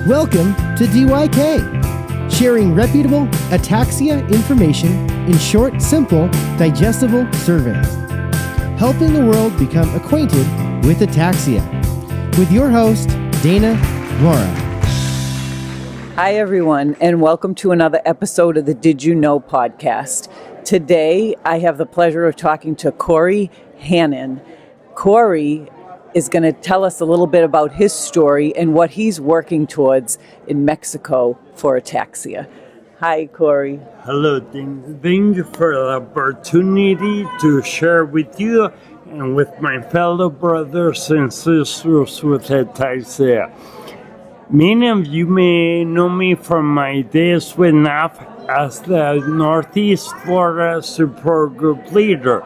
Welcome to DYK, sharing reputable ataxia information in short, simple, digestible surveys, helping the world become acquainted with ataxia. With your host, Dana Mauro. Hi, everyone, and welcome to another episode of the Did You Know podcast. Today, I have the pleasure of talking to Cory Hannan. Cory is going to tell us a little bit about his story and what he's working towards in Mexico for ataxia. Hi, Cory. Hello, thank you for the opportunity to share with you and with my fellow brothers and sisters with ataxia. Many of you may know me from my days with NAF as the Northeast Florida Support Group leader.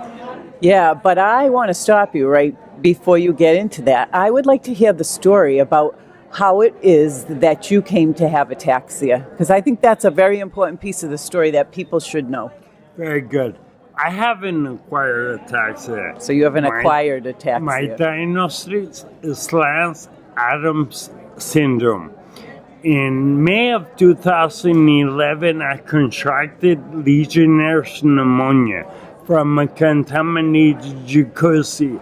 Yeah, but I want to stop you right before you get into that. I would like to hear the story about how it is that you came to have ataxia, because I think that's a very important piece of the story that people should know. Very good. I have an acquired ataxia. So you have an acquired ataxia. My diagnosis is Lance-Adams syndrome. In May of 2011, I contracted Legionnaire's pneumonia from a contaminated jacuzzi.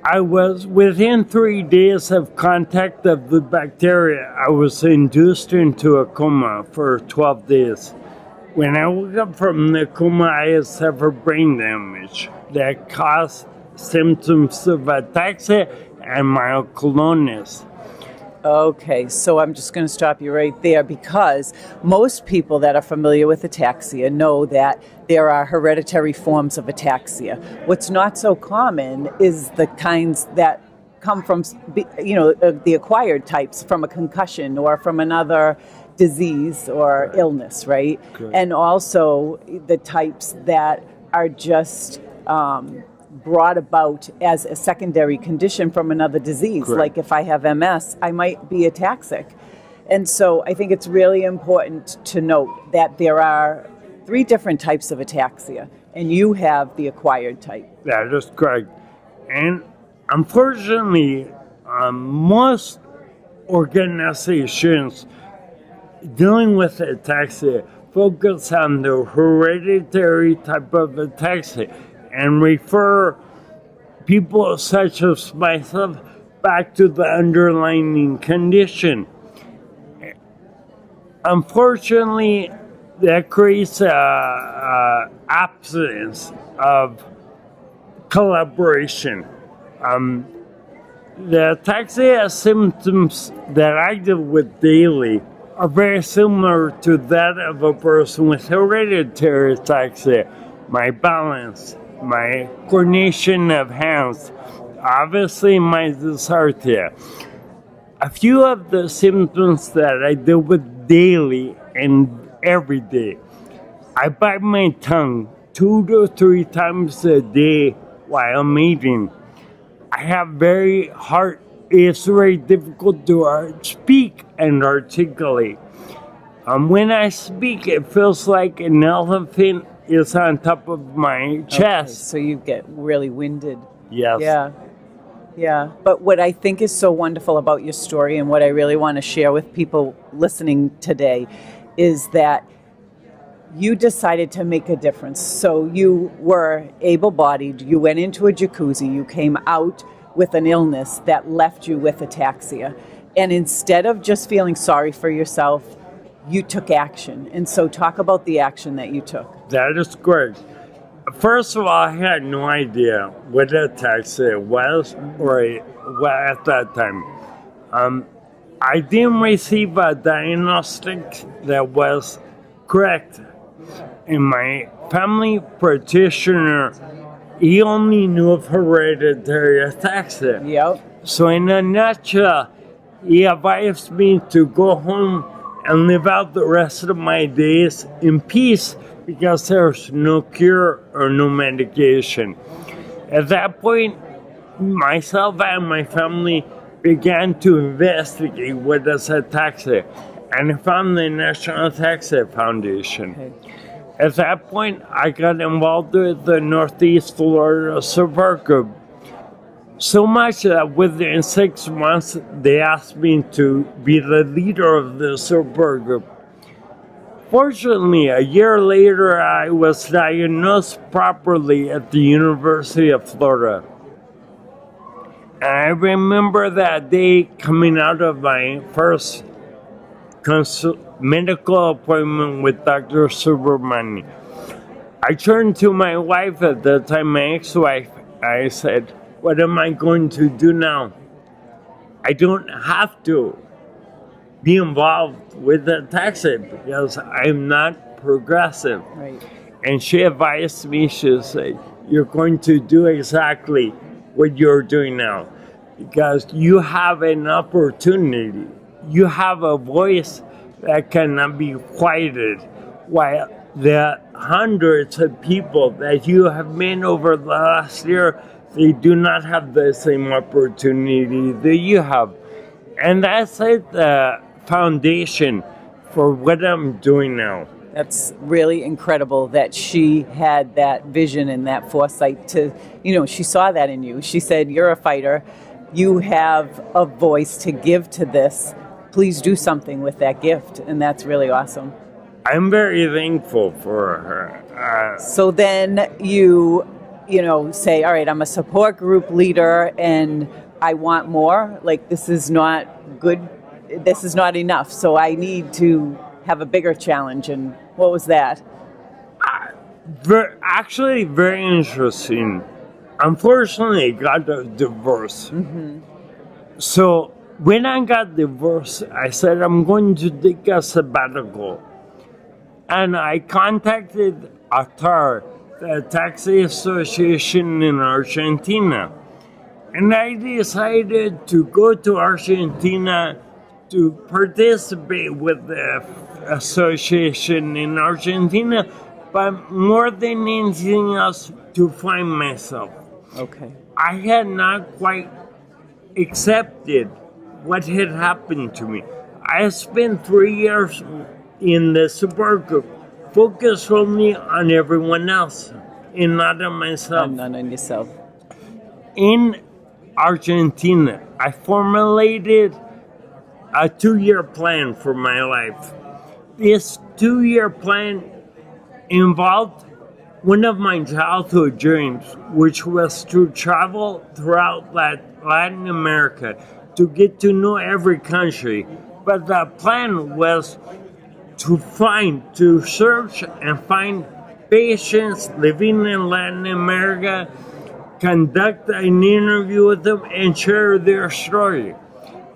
I was within 3 days of contact of the bacteria. I was induced into a coma for 12 days. When I woke up from the coma, I had suffered brain damage that caused symptoms of ataxia and myoclonus. Okay, so I'm just going to stop you right there because most people that are familiar with ataxia know that there are hereditary forms of ataxia. What's not so common is the kinds that come from, the acquired types from a concussion or from another disease or illness, right? Good. And also the types that are just brought about as a secondary condition from another disease. Correct. Like if I have MS, I might be ataxic. And so I think it's really important to note that there are 3 different types of ataxia, and you have the acquired type. That is correct. And unfortunately, most organizations dealing with ataxia focus on the hereditary type of ataxia and refer people such as myself back to the underlying condition. Unfortunately, that creates an absence of collaboration. The ataxia symptoms that I deal with daily are very similar to that of a person with hereditary ataxia. My balance, my coordination of hands, obviously my dysarthria. A few of the symptoms that I deal with daily and every day. I bite my tongue 2 to 3 times a day while I'm eating. I have it's very difficult to speak and articulate. When I speak, it feels like an elephant is on top of my chest. Okay, so you get really winded. Yes. Yeah. But what I think is so wonderful about your story and what I really want to share with people listening today is that you decided to make a difference. So you were able-bodied, you went into a jacuzzi, you came out with an illness that left you with ataxia. And instead of just feeling sorry for yourself, you took action. And so talk about the action that you took. That is correct. First of all, I had no idea what ataxia was at that time. I didn't receive a diagnostic that was correct. And my family practitioner, he only knew of hereditary ataxia. Yep. So in a nutshell, he advised me to go home and live out the rest of my days in peace because there's no cure or no medication. At that point, myself and my family began to investigate what is ataxia, and I found the National Ataxia Foundation. Okay. At that point, I got involved with the Northeast Florida Support Group. So much that within 6 months, they asked me to be the leader of the support group. Fortunately, a year later, I was diagnosed properly at the University of Florida. And I remember that day coming out of my first medical appointment with Dr. Subramani. I turned to my wife at the time, my ex-wife. I said, "What am I going to do now? I don't have to be involved with Ataxia because I'm not progressive." Right. And she advised me, she said, "You're going to do exactly what you're doing now because you have an opportunity. You have a voice that cannot be quieted, while the hundreds of people that you have met over the last year, they do not have the same opportunity that you have." And that's like the foundation for what I'm doing now. That's really incredible that she had that vision and that foresight to, she saw that in you. She said, "You're a fighter. You have a voice to give to this. Please do something with that gift." And that's really awesome. I'm very thankful for her. So then you say, all right, I'm a support group leader and I want more. Like, this is not good. This is not enough. So I need to have a bigger challenge. And what was that? Actually, very interesting. Unfortunately, I got a divorce. Mm-hmm. So when I got divorced, I said, I'm going to take a sabbatical. And I contacted ATAR, the Taxi Association in Argentina. And I decided to go to Argentina to participate with the association in Argentina, but more than anything else, to find myself. Okay. I had not quite accepted what had happened to me. I spent 3 years in the support group, focused only on everyone else and not on myself. And not on yourself. In Argentina, I formulated a 2-year plan for my life. This 2-year plan involved one of my childhood dreams, which was to travel throughout Latin America to get to know every country. But the plan was to search and find patients living in Latin America, conduct an interview with them, and share their story.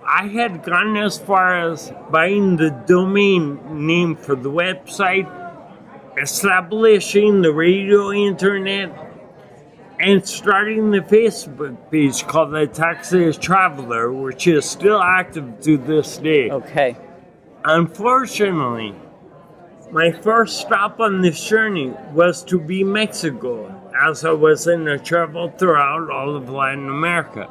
I had gone as far as buying the domain name for the website, establishing the radio internet, and starting the Facebook page called the Ataxia Traveler, which is still active to this day. Okay. Unfortunately, my first stop on this journey was to be Mexico, as I was in a travel throughout all of Latin America.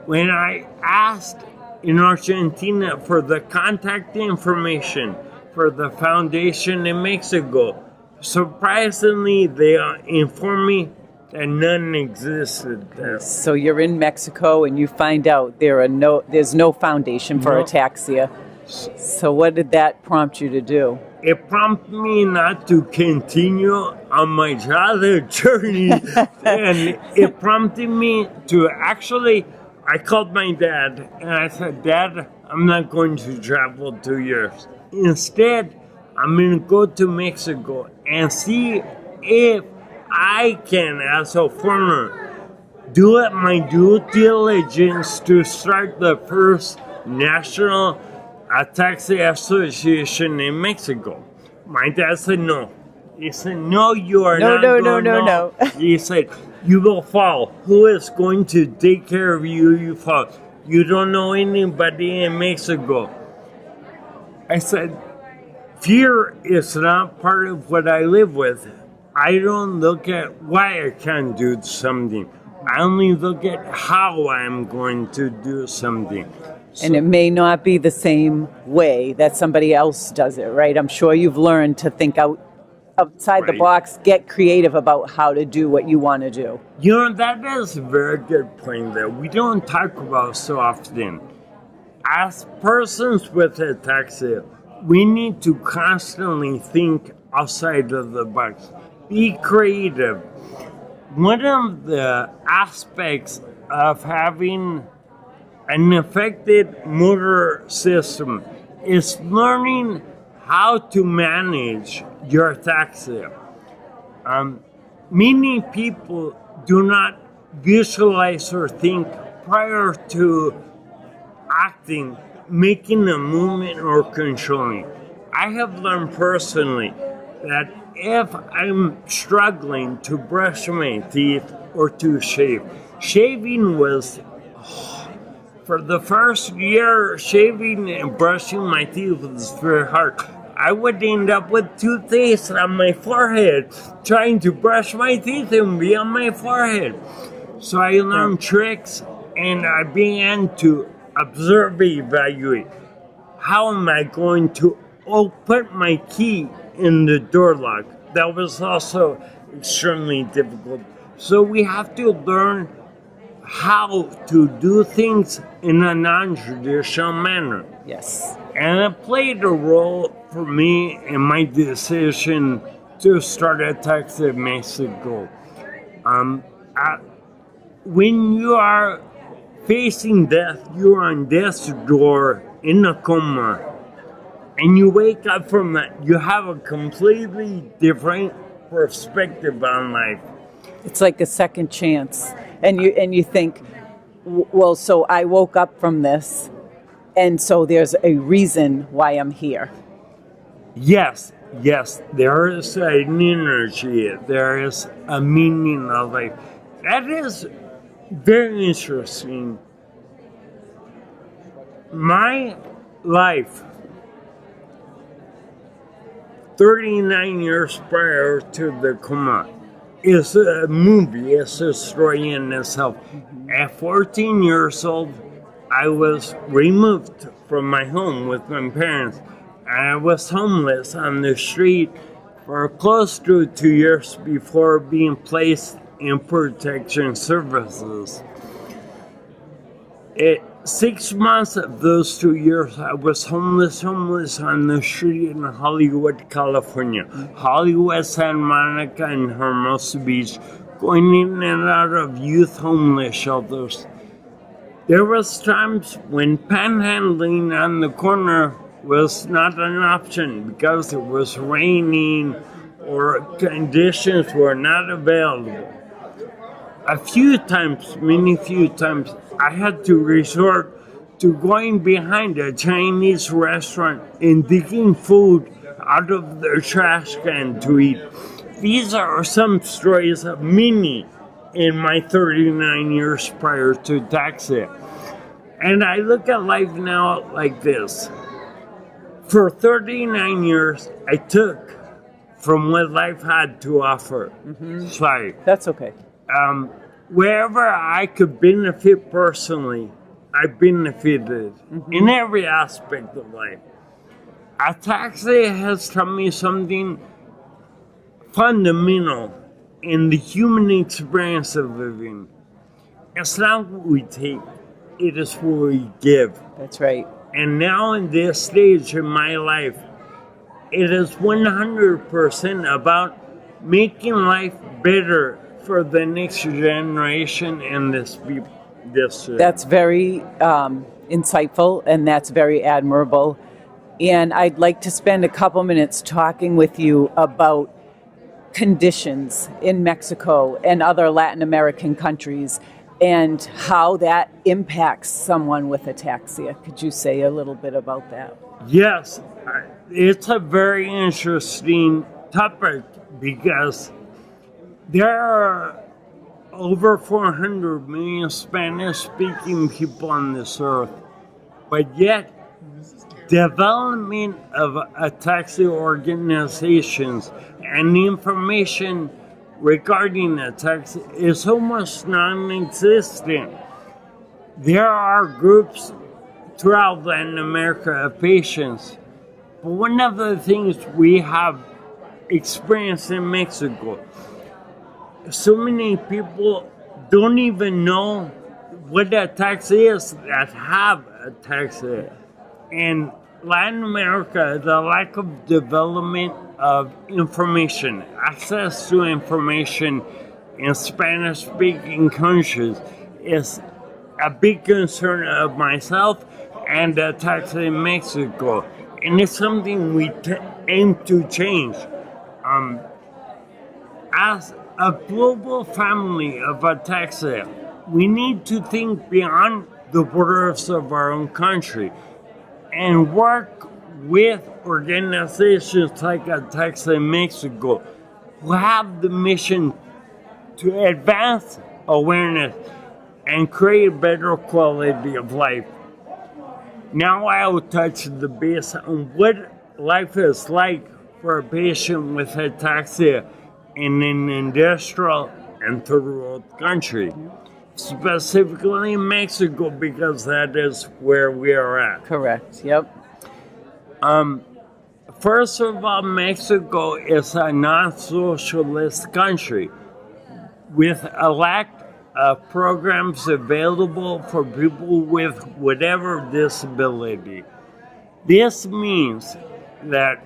When I asked in Argentina for the contact information for the foundation in Mexico, surprisingly, they informed me that none existed there. So you're in Mexico and you find out there's no foundation for Ataxia. So what did that prompt you to do? It prompted me not to continue on my childhood journey, and it prompted me to I called my dad and I said, "Dad, I'm not going to travel 2 years. Instead, I'm going to go to Mexico and see if I can, as a foreigner, do my due diligence to start the first national Ataxia Association in Mexico." My dad said no. He said, "No, you are not going. No. He said, "You will fall. Who is going to take care of you? You fall. You don't know anybody in Mexico." I said, "Fear is not part of what I live with. I don't look at why I can't do something. I only look at how I'm going to do something." And it may not be the same way that somebody else does it, right? I'm sure you've learned to think outside the Right. box, get creative about how to do what you want to do. You know, that is a very good point that we don't talk about so often. As persons with ataxia, we need to constantly think outside of the box, be creative. One of the aspects of having an affected motor system is learning how to manage your ataxia. Many people do not visualize or think prior to acting, making a movement, or controlling. I have learned personally that if I'm struggling to brush my teeth or to shave, shaving was, for the first year, shaving and brushing my teeth was very hard. I would end up with toothpaste on my forehead, trying to brush my teeth and be on my forehead. So I learned tricks and I began to observe, evaluate. How am I going to put my key in the door lock? That was also extremely difficult. So we have to learn how to do things in a non-traditional manner. Yes. And it played a role for me in my decision to start Ataxia Mexico. When you are facing death, you're on death's door in a coma, and you wake up from that, you have a completely different perspective on life. It's like a second chance. And you think, well, so I woke up from this, and so there's a reason why I'm here. Yes, there is an energy, there is a meaning of life. That is very interesting. My life, 39 years prior to the coma, is a movie, it's a story in itself. At 14 years old, I was removed from my home with my parents. I was homeless on the street for close to 2 years before being placed in protection services. 6 months of those 2 years, I was homeless on the street in Hollywood, California. Hollywood, Santa Monica, and Hermosa Beach, going in and out of youth homeless shelters. There was times when panhandling on the corner was not an option because it was raining or conditions were not available. Many few times, I had to resort to going behind a Chinese restaurant and digging food out of their trash can to eat. These are some stories of many in my 39 years prior to Ataxia. And I look at life now like this. For 39 years, I took from what life had to offer. Sorry. That's okay. Wherever I could benefit personally, I benefited in every aspect of life. Ataxia has taught me something fundamental in the human experience of living. It's not what we take, it is what we give. That's right. And now in this stage in my life, it is 100% about making life better for the next generation and this people. That's very insightful, and that's very admirable. And I'd like to spend a couple minutes talking with you about conditions in Mexico and other Latin American countries and how that impacts someone with ataxia. Could you say a little bit about that? Yes, it's a very interesting topic because there are over 400 million Spanish-speaking people on this earth, but yet development of ataxia organizations and information regarding ataxia is almost non-existent. There are groups throughout Latin America of patients, but one of the things we have experience in Mexico. So many people don't even know what ataxia is that have ataxia. In Latin America, the lack of development of information, access to information in Spanish-speaking countries is a big concern of myself and Ataxia in Mexico. And it's something we aim to change. As a global family of Ataxia, we need to think beyond the borders of our own country and work with organizations like Ataxia in Mexico who have the mission to advance awareness and create a better quality of life. Now I will touch the base on what life is like for a patient with ataxia in an industrial and third world country, specifically in Mexico, because that is where we are at. Correct, yep. First of all, Mexico is a non-socialist country with a lack of programs available for people with whatever disability. This means that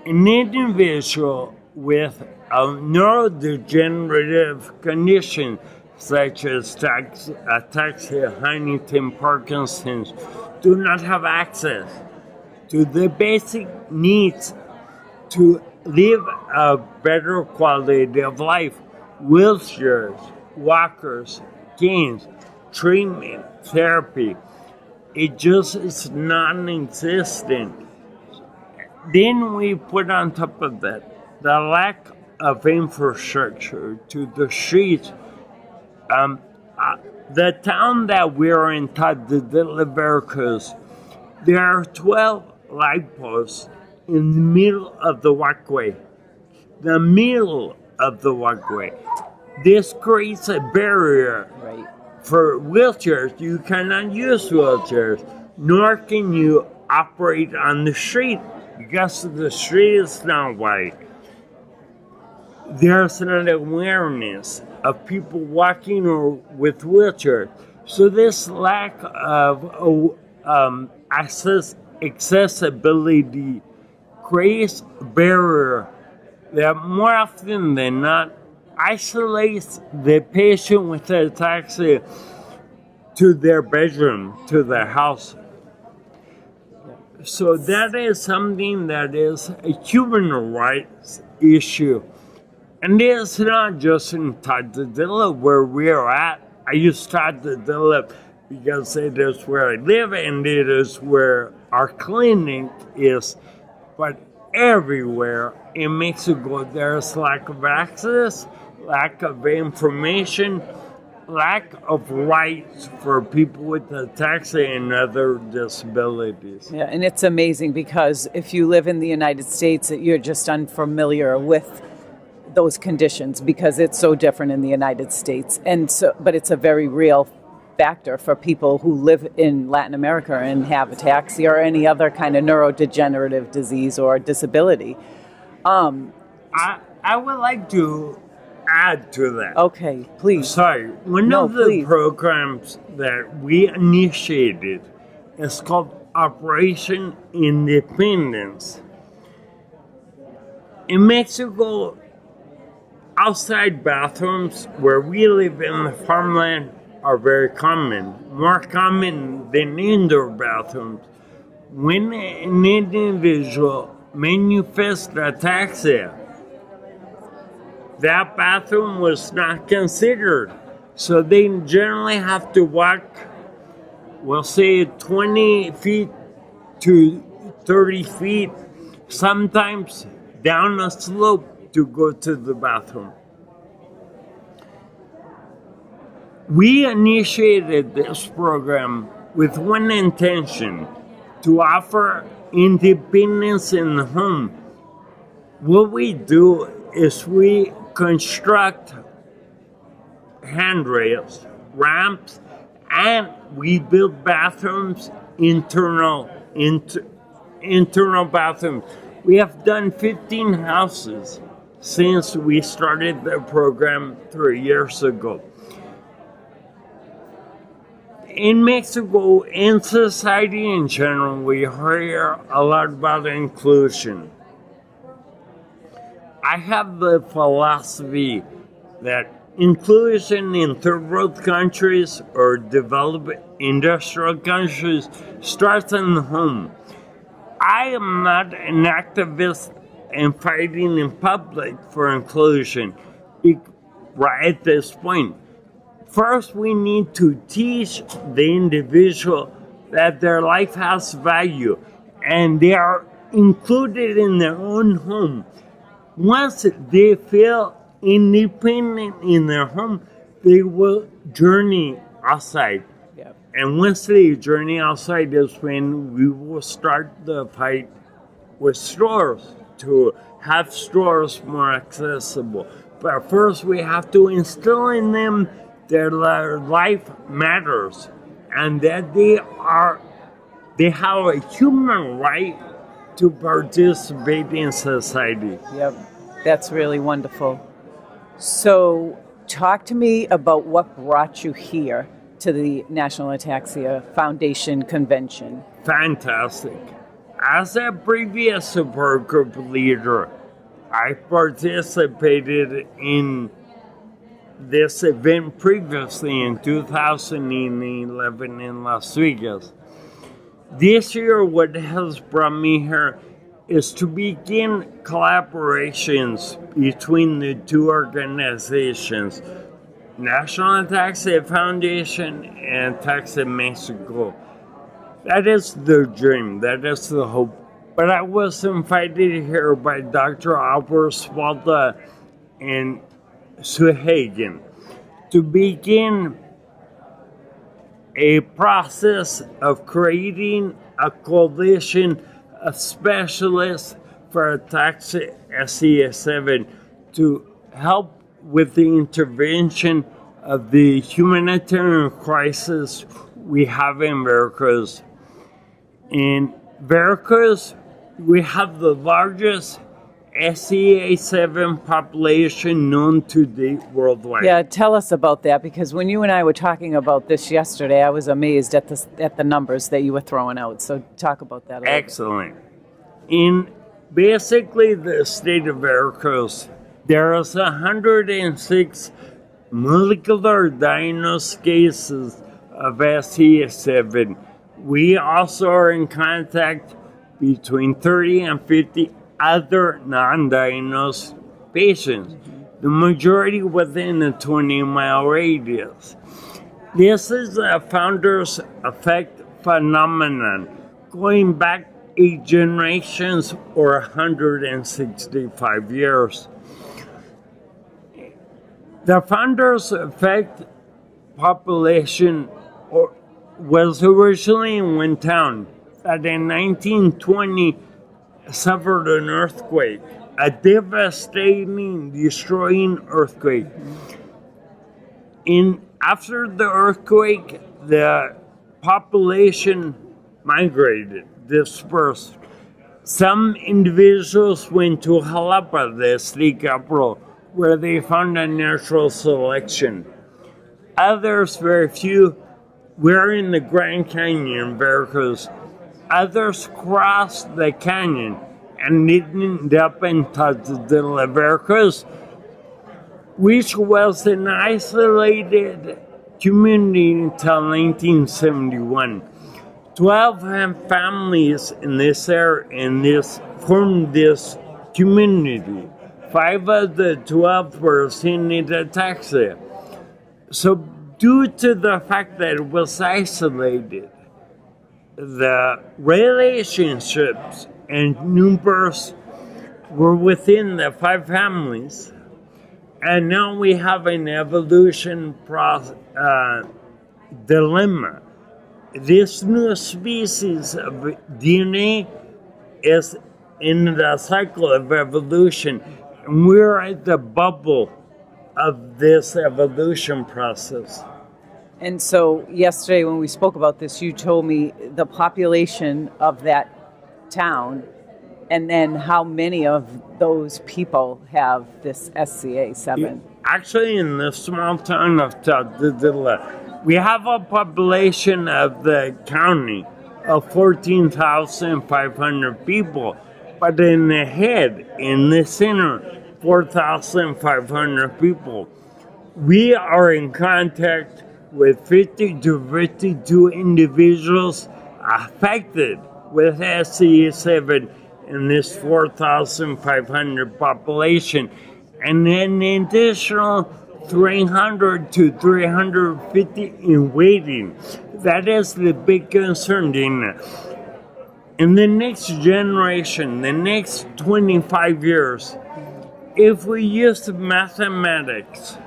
an individual with a neurodegenerative condition such as ataxia, Huntington, Parkinson's, do not have access to the basic needs to live a better quality of life: wheelchairs, walkers, canes, treatment, therapy. It just is non-existent. Then we put on top of that the lack of infrastructure to the streets. The town that we're in, Veracruz, there are 12 light posts in the middle of the walkway. The middle of the walkway. This creates a barrier for wheelchairs. You cannot use wheelchairs, nor can you operate on the street because the street is not wide. There's an awareness of people walking or with wheelchairs. So this lack of accessibility creates a barrier that more often than not isolates the patient with ataxia to their bedroom, to their house. So that is something that is a human rights issue. And it's not just in Tadadilla where we are at. I use Tadadilla because it is where I live and it is where our clinic is. But everywhere in Mexico, there's lack of access, lack of information, lack of rights for people with ataxia and other disabilities. Yeah, and it's amazing because if you live in the United States, you're just unfamiliar with those conditions because it's so different in the United States. And so, but it's a very real factor for people who live in Latin America and have ataxia or any other kind of neurodegenerative disease or disability. I would like to add to that. Okay, please. Sorry. One of the programs that we initiated is called Operation Independence. In Mexico, outside bathrooms where we live in the farmland are very common, more common than indoor bathrooms. When an individual manifests ataxia, that bathroom was not considered. So they generally have to walk, we'll say 20 feet to 30 feet, sometimes down a slope to go to the bathroom. We initiated this program with one intention: to offer independence in the home. What we do is we construct handrails, ramps, and we build bathrooms, internal bathrooms, We have done 15 houses since we started the program 3 years ago. In Mexico, in society in general, we hear a lot about inclusion. I have the philosophy that inclusion in third world countries or developed industrial countries starts in the home. I am not an activist and fighting in public for inclusion right at this point. First, we need to teach the individual that their life has value and they are included in their own home. Once they feel independent in their home, they will journey outside. Yep. And once they journey outside is when we will start the fight with stores to have stores more accessible. But first we have to instill in them that their life matters and that they have a human right to participate in society. Yep, that's really wonderful. So talk to me about what brought you here to the National Ataxia Foundation Convention. Fantastic. As a previous support group leader, I participated in this event previously in 2011 in Las Vegas. This year, what has brought me here is to begin collaborations between the two organizations, National Ataxia Foundation and Ataxia Mexico. That is the dream, that is the hope. But I was invited here by Dr. Albert Spalda and Suhagen to begin a process of creating a coalition of specialists for Ataxia SES7 to help with the intervention of the humanitarian crisis we have in Veracruz. In Veracruz, we have the largest SEA7 population known to date worldwide. Yeah, tell us about that, because when you and I were talking about this yesterday, I was amazed at the numbers that you were throwing out. So talk about that a little Excellent. In basically the state of Veracruz, there is 106 molecular diagnosed cases of SEA7. We also are in contact between 30 and 50 other non-diagnosed patients, the majority within a 20-mile radius. This is a founder's effect phenomenon going back 8 generations or 165 years. The founder's effect population was originally in one town that in 1920 suffered an earthquake, a devastating, destroying earthquake. After the earthquake, the population migrated, dispersed. Some individuals went to Jalapa, the state capital, where they found a natural selection. Others, very few, were in the Grand Canyon, Veracruz. Others crossed the canyon and ended up in Tazadilla, Veracruz, which was an isolated community until 1971. 12 families in this area formed this community. 5 of the 12 were seen in Ataxia. So due to the fact that it was isolated, the relationships and numbers were within the 5 families. And now we have an evolution dilemma. This new species of DNA is in the cycle of evolution, and we're at the bubble of this evolution process. And so yesterday when we spoke about this, you told me the population of that town And then how many of those people have this SCA7? Actually, in the small town of Ataxia, we have a population of the county of 14,500 people, but in the head, in the center, 4,500 people. We are in contact with 50 to 52 individuals affected with SCA7 in this 4,500 population, and an additional 300 to 350 in waiting. That is the big concern, Dana. In the next generation, the next 25 years, if we use mathematics,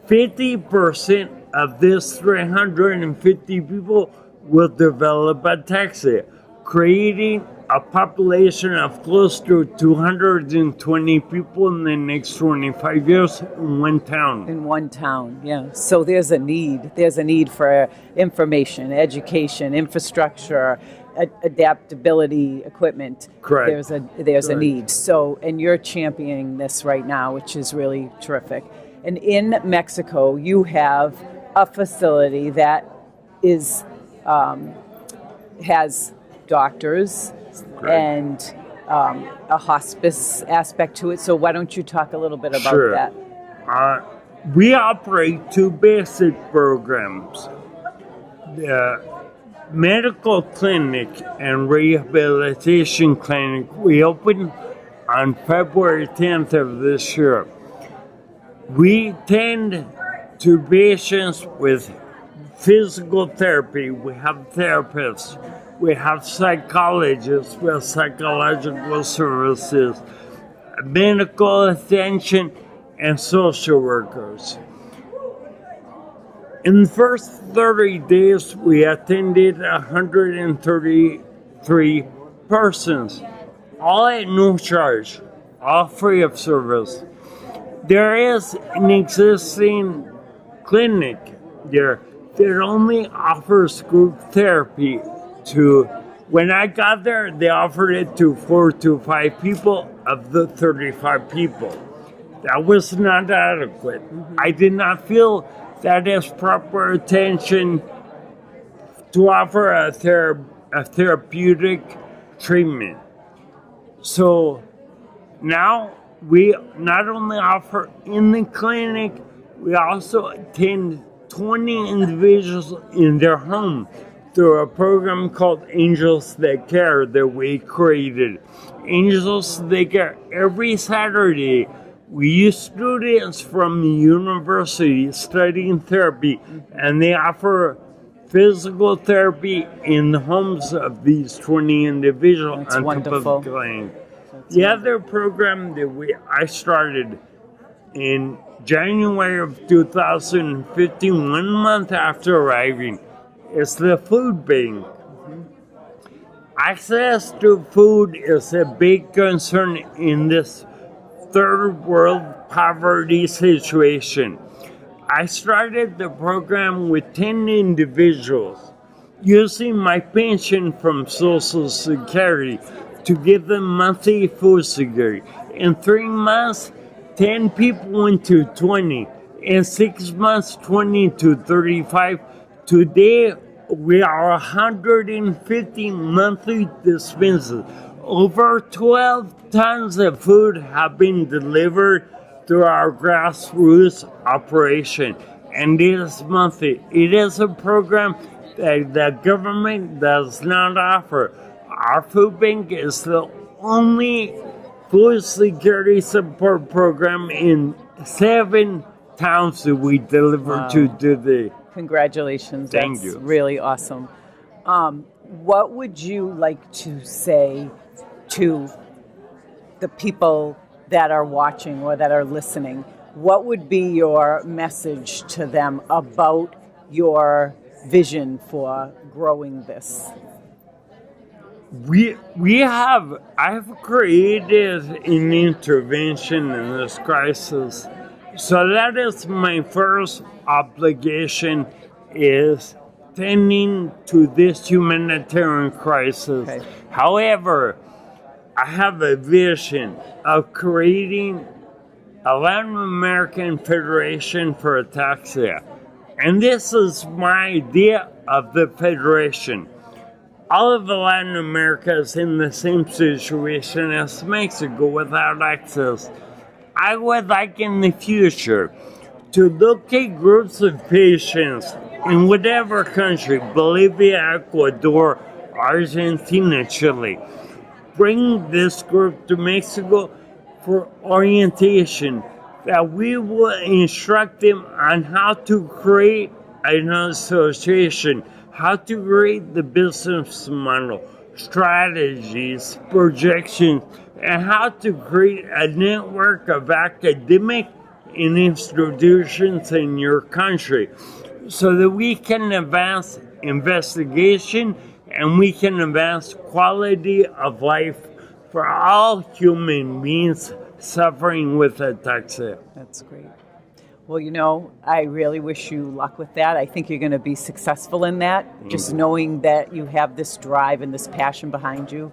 50% of this 350 people will develop ataxia, creating a population of close to 220 people in the next 25 years in one town. In one town, yeah. So there's a need. There's a need for information, education, infrastructure, adaptability equipment. Correct. There's a need. So, and you're championing this right now, which is really terrific. And in Mexico, you have a facility that is has doctors and a hospice aspect to it. So why don't you talk a little bit about that? We operate two basic programs. The medical clinic and rehabilitation clinic we opened on February 10th of this year. We tend to patients with physical therapy. We have therapists. We have psychologists with psychological services, medical attention, and social workers. In the first 30 days, we attended 133 persons, all at no charge, all free of service. There is an existing clinic there that only offers group therapy to, when I got there, they offered it to 4 to 5 people of the 35 people. That was not adequate. I did not feel that is proper attention to offer a therapeutic treatment. So now we not only offer in the clinic, we also attend 20 individuals in their home through a program called Angels That Care that we created. Angels That Care, every Saturday, we use students from the university studying therapy, and they offer physical therapy in the homes of these 20 individuals. That's on wonderful. Top of the clinic. The other program that I started in January of 2015, 1 month after arriving, is the food bank. Access to food is a big concern in this third world poverty situation. I started the program with 10 individuals using my pension from Social Security to give them monthly food security. In 3 months, 10 people went to 20. In 6 months, 20 to 35. Today, we are 150 monthly dispenses. Over 12 tons of food have been delivered through our grassroots operation, and it is monthly. It is a program that the government does not offer. Our food bank is the only food security support program in 7 towns that we deliver to today. Congratulations. Thank That's you. really awesome. What would you like to say to the people that are watching or that are listening? What would be your message to them about your vision for growing this? I've created an intervention in this crisis. So that is my first obligation, is tending to this humanitarian crisis. Okay. However, I have a vision of creating a Latin American Federation for Ataxia. And this is my idea of the federation. All of Latin America is in the same situation as Mexico without access. I would like in the future to look at groups of patients in whatever country, Bolivia, Ecuador, Argentina, Chile. Bring this group to Mexico for orientation, that we will instruct them on how to create an association, how to create the business model, strategies, projections, and how to create a network of academic and institutions in your country so that we can advance investigation and we can advance quality of life for all human beings suffering with ataxia. That's great. Well, I really wish you luck with that. I think you're going to be successful in that, just knowing that you have this drive and this passion behind you.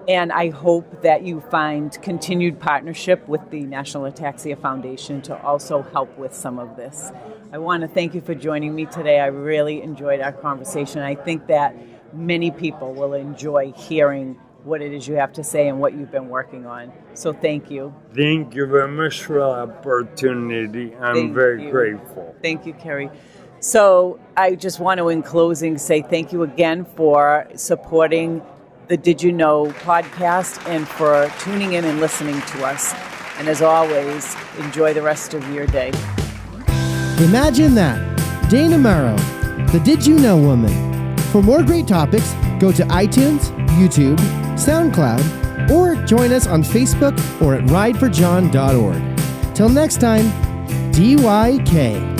And I hope that you find continued partnership with the National Ataxia Foundation to also help with some of this. I want to thank you for joining me today. I really enjoyed our conversation. I think that many people will enjoy hearing what it is you have to say and what you've been working on. So thank you. Thank you very much for the opportunity. I'm very grateful. Thank you, Cory. So I just want to, in closing, say thank you again for supporting the Did You Know podcast and for tuning in and listening to us. And as always, enjoy the rest of your day. Imagine that. Dana Mauro, the Did You Know woman. For more great topics, go to iTunes, YouTube, SoundCloud, or join us on Facebook or at rideforjohn.org. Till next time, DYK.